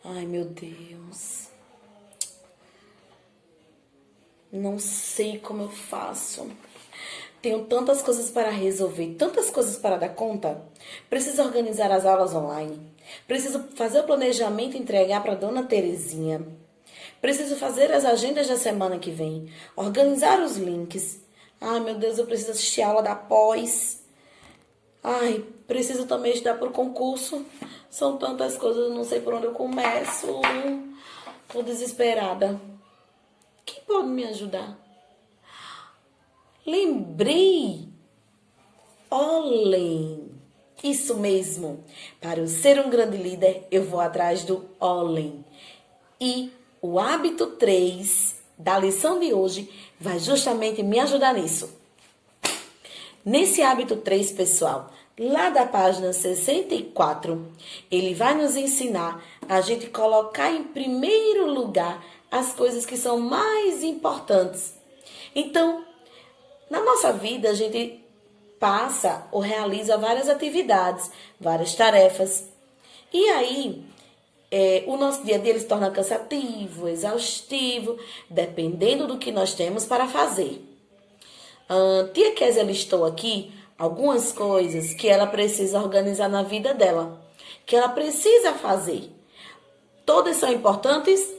Ai, meu Deus. Não sei como eu faço. Tenho tantas coisas para resolver, tantas coisas para dar conta. Preciso organizar as aulas online. Preciso fazer o planejamento e entregar para Dona Terezinha. Preciso fazer as agendas da semana que vem. Organizar os links. Ai, meu Deus, eu preciso assistir a aula da pós. Ai, preciso também estudar para o concurso. São tantas coisas, eu não sei por onde eu começo. Tô desesperada. Quem pode me ajudar? Lembrei! Olhem! Isso mesmo! Para eu ser um grande líder, eu vou atrás do Olhem. E o hábito 3 da lição de hoje vai justamente me ajudar nisso. Nesse hábito 3, pessoal, lá da página 64, ele vai nos ensinar a gente colocar em primeiro lugar as coisas que são mais importantes. Então, na nossa vida, a gente passa ou realiza várias atividades, várias tarefas. E aí, o nosso dia a dia ele se torna cansativo, exaustivo, dependendo do que nós temos para fazer. Tia Kézia listou aqui algumas coisas que ela precisa organizar na vida dela, que ela precisa fazer. Todas são importantes?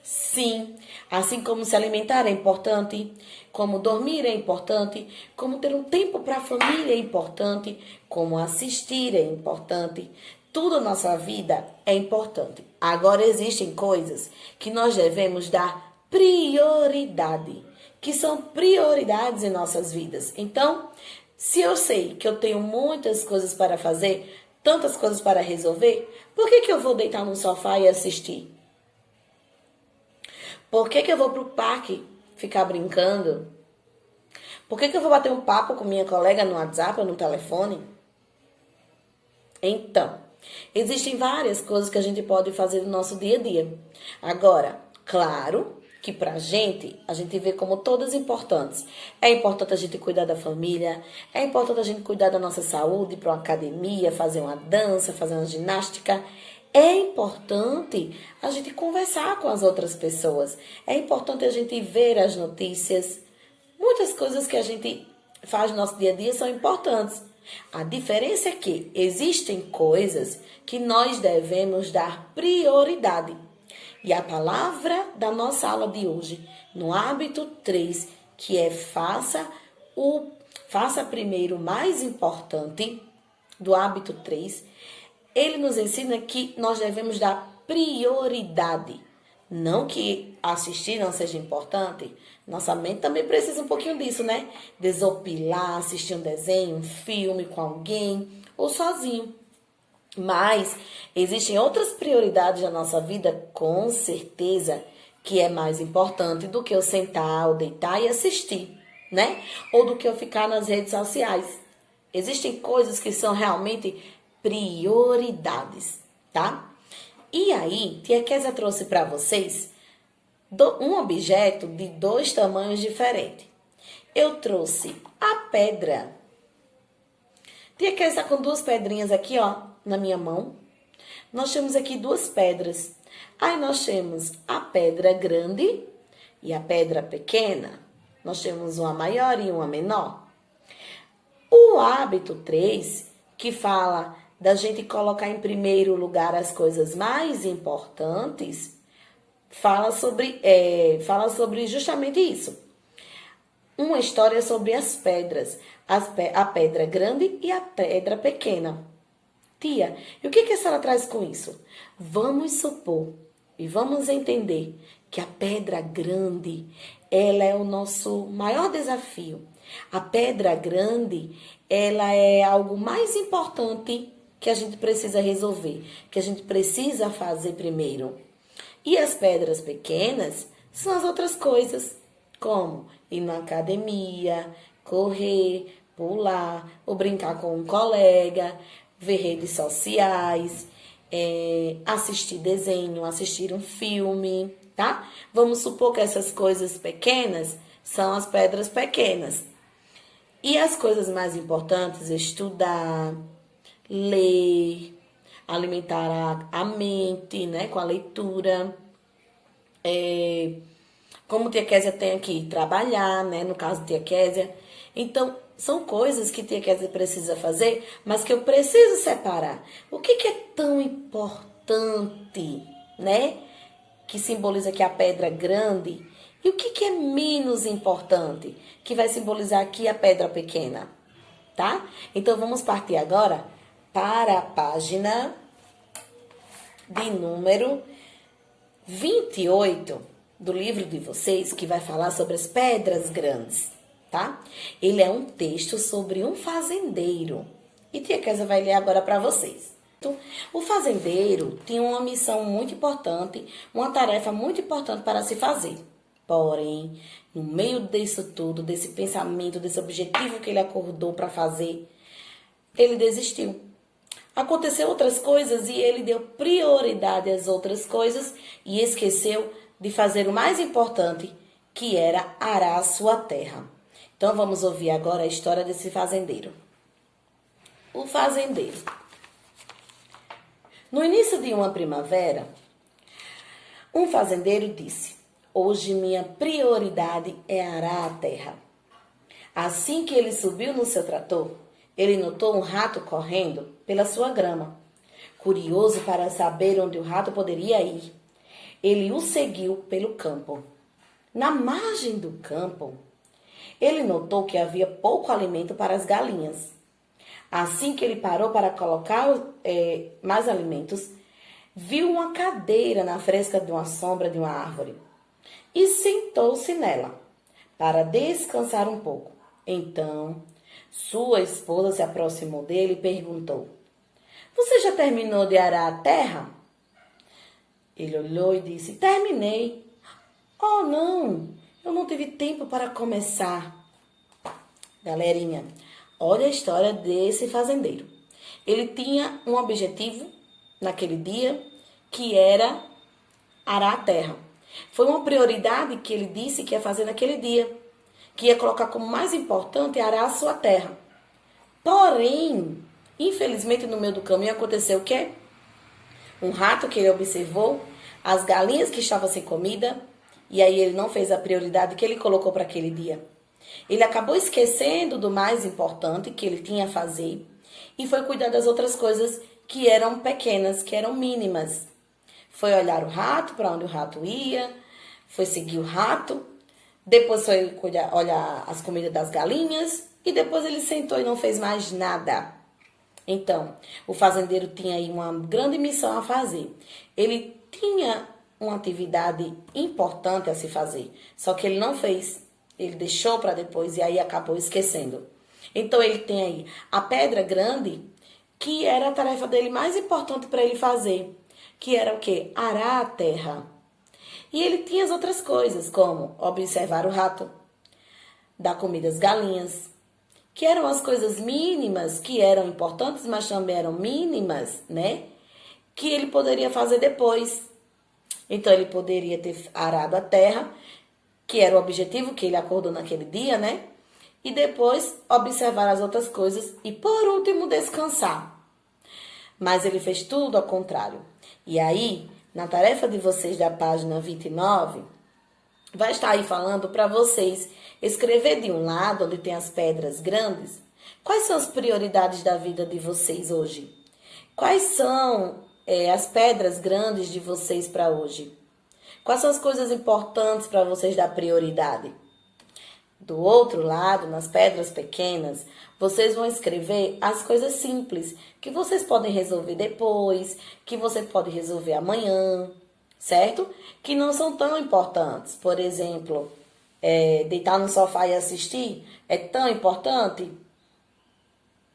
Sim. Assim como se alimentar é importante, como dormir é importante, como ter um tempo para a família é importante, como assistir é importante. Tudo na nossa vida é importante. Agora existem coisas que nós devemos dar prioridade, que são prioridades em nossas vidas. Então, se eu sei que eu tenho muitas coisas para fazer, tantas coisas para resolver, por que eu vou deitar no sofá e assistir? Por que eu vou pro parque ficar brincando? Por que eu vou bater um papo com minha colega no WhatsApp ou no telefone? Então, existem várias coisas que a gente pode fazer no nosso dia a dia. Agora, claro que pra gente, a gente vê como todas importantes. É importante a gente cuidar da família, é importante a gente cuidar da nossa saúde, ir pra uma academia, fazer uma dança, fazer uma ginástica. É importante a gente conversar com as outras pessoas. É importante a gente ver as notícias. Muitas coisas que a gente faz no nosso dia a dia são importantes. A diferença é que existem coisas que nós devemos dar prioridade. E a palavra da nossa aula de hoje, no hábito 3, que é faça primeiro o mais importante, do hábito 3, ele nos ensina que nós devemos dar prioridade. Não que assistir não seja importante. Nossa mente também precisa um pouquinho disso, né? Desopilar, assistir um desenho, um filme com alguém ou sozinho. Mas existem outras prioridades na nossa vida, com certeza, que é mais importante do que eu sentar ou deitar e assistir, né? Ou do que eu ficar nas redes sociais. Existem coisas que são realmente prioridades, tá? E aí, tia Kézia trouxe para vocês um objeto de 2 tamanhos diferentes. Eu trouxe a pedra. Tia Kézia está com 2 pedrinhas aqui, ó, na minha mão. Nós temos aqui 2 pedras. Aí nós temos a pedra grande e a pedra pequena. Nós temos uma maior e uma menor. O hábito 3, que fala da gente colocar em primeiro lugar as coisas mais importantes, fala sobre justamente isso. Uma história sobre as pedras, a pedra grande e a pedra pequena. Tia, e o que a senhora traz com isso? Vamos supor e vamos entender que a pedra grande, ela é o nosso maior desafio. A pedra grande, ela é algo mais importante que a gente precisa resolver, que a gente precisa fazer primeiro. E as pedras pequenas são as outras coisas, como ir na academia, correr, pular, ou brincar com um colega, ver redes sociais, assistir desenho, assistir um filme, tá? Vamos supor que essas coisas pequenas são as pedras pequenas. E as coisas mais importantes, estudar, ler, alimentar a mente, né, com a leitura. Como tia Késia tem que trabalhar, né, no caso de tia Késia. Então, são coisas que tia Késia precisa fazer, mas que eu preciso separar. O que é tão importante, né, que simboliza aqui a pedra grande, e o que é menos importante, que vai simbolizar aqui a pedra pequena, tá? Então, vamos partir agora para a página de número 28 do livro de vocês, que vai falar sobre as pedras grandes, tá? Ele é um texto sobre um fazendeiro. E tia Késia vai ler agora para vocês. O fazendeiro tinha uma missão muito importante, uma tarefa muito importante para se fazer. Porém, no meio disso tudo, desse pensamento, desse objetivo que ele acordou para fazer, ele desistiu. Aconteceu outras coisas e ele deu prioridade às outras coisas e esqueceu de fazer o mais importante, que era arar a sua terra. Então, vamos ouvir agora a história desse fazendeiro. O fazendeiro. No início de uma primavera, um fazendeiro disse: hoje minha prioridade é arar a terra. Assim que ele subiu no seu trator, ele notou um rato correndo pela sua grama. Curioso para saber onde o rato poderia ir, ele o seguiu pelo campo. Na margem do campo, ele notou que havia pouco alimento para as galinhas. Assim que ele parou para colocar mais alimentos, viu uma cadeira na fresca de uma sombra de uma árvore e sentou-se nela para descansar um pouco. Então, sua esposa se aproximou dele e perguntou: você já terminou de arar a terra? Ele olhou e disse: terminei. Oh, não, eu não tive tempo para começar. Galerinha, olha a história desse fazendeiro. Ele tinha um objetivo naquele dia, que era arar a terra. Foi uma prioridade que ele disse que ia fazer naquele dia, que ia colocar como mais importante arar a sua terra. Porém, infelizmente, no meio do caminho aconteceu o quê? Um rato que ele observou, as galinhas que estavam sem comida, e aí ele não fez a prioridade que ele colocou para aquele dia. Ele acabou esquecendo do mais importante que ele tinha a fazer e foi cuidar das outras coisas que eram pequenas, que eram mínimas. Foi olhar o rato, para onde o rato ia, foi seguir o rato, depois foi olhar as comidas das galinhas e depois ele sentou e não fez mais nada. Então, o fazendeiro tinha aí uma grande missão a fazer. Ele tinha uma atividade importante a se fazer, só que ele não fez. Ele deixou para depois e aí acabou esquecendo. Então, ele tem aí a pedra grande, que era a tarefa dele mais importante para ele fazer, que era o quê? Arar a terra. E ele tinha as outras coisas, como observar o rato, dar comida às galinhas, que eram as coisas mínimas, que eram importantes, mas também eram mínimas, né? Que ele poderia fazer depois. Então, ele poderia ter arado a terra, que era o objetivo que ele acordou naquele dia, né? E depois observar as outras coisas e, por último, descansar. Mas ele fez tudo ao contrário. E aí, na tarefa de vocês da página 29, vai estar aí falando para vocês escrever de um lado, onde tem as pedras grandes, quais são as prioridades da vida de vocês hoje? Quais são as pedras grandes de vocês para hoje? Quais são as coisas importantes para vocês dar prioridade? Do outro lado, nas pedras pequenas, vocês vão escrever as coisas simples, que vocês podem resolver depois, que você pode resolver amanhã, certo? Que não são tão importantes. Por exemplo, deitar no sofá e assistir é tão importante,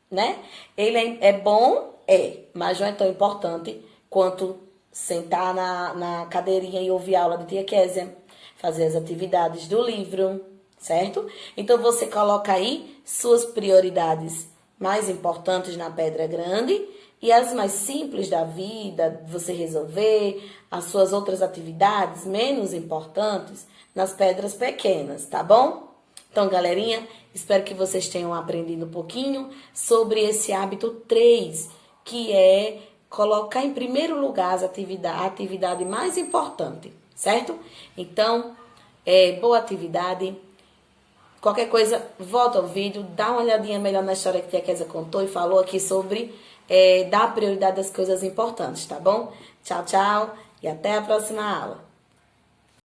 né? Ele é bom, mas não é tão importante quanto sentar na cadeirinha e ouvir a aula de tia Késia, fazer as atividades do livro, certo? Então, você coloca aí suas prioridades mais importantes na pedra grande e as mais simples da vida, você resolver as suas outras atividades menos importantes nas pedras pequenas, tá bom? Então, galerinha, espero que vocês tenham aprendido um pouquinho sobre esse hábito 3, que é colocar em primeiro lugar a atividade mais importante, certo? Então, boa atividade. Qualquer coisa, volta ao vídeo, dá uma olhadinha melhor na história que a Tia Kézia contou e falou aqui sobre dar prioridade às coisas importantes, tá bom? Tchau, tchau e até a próxima aula.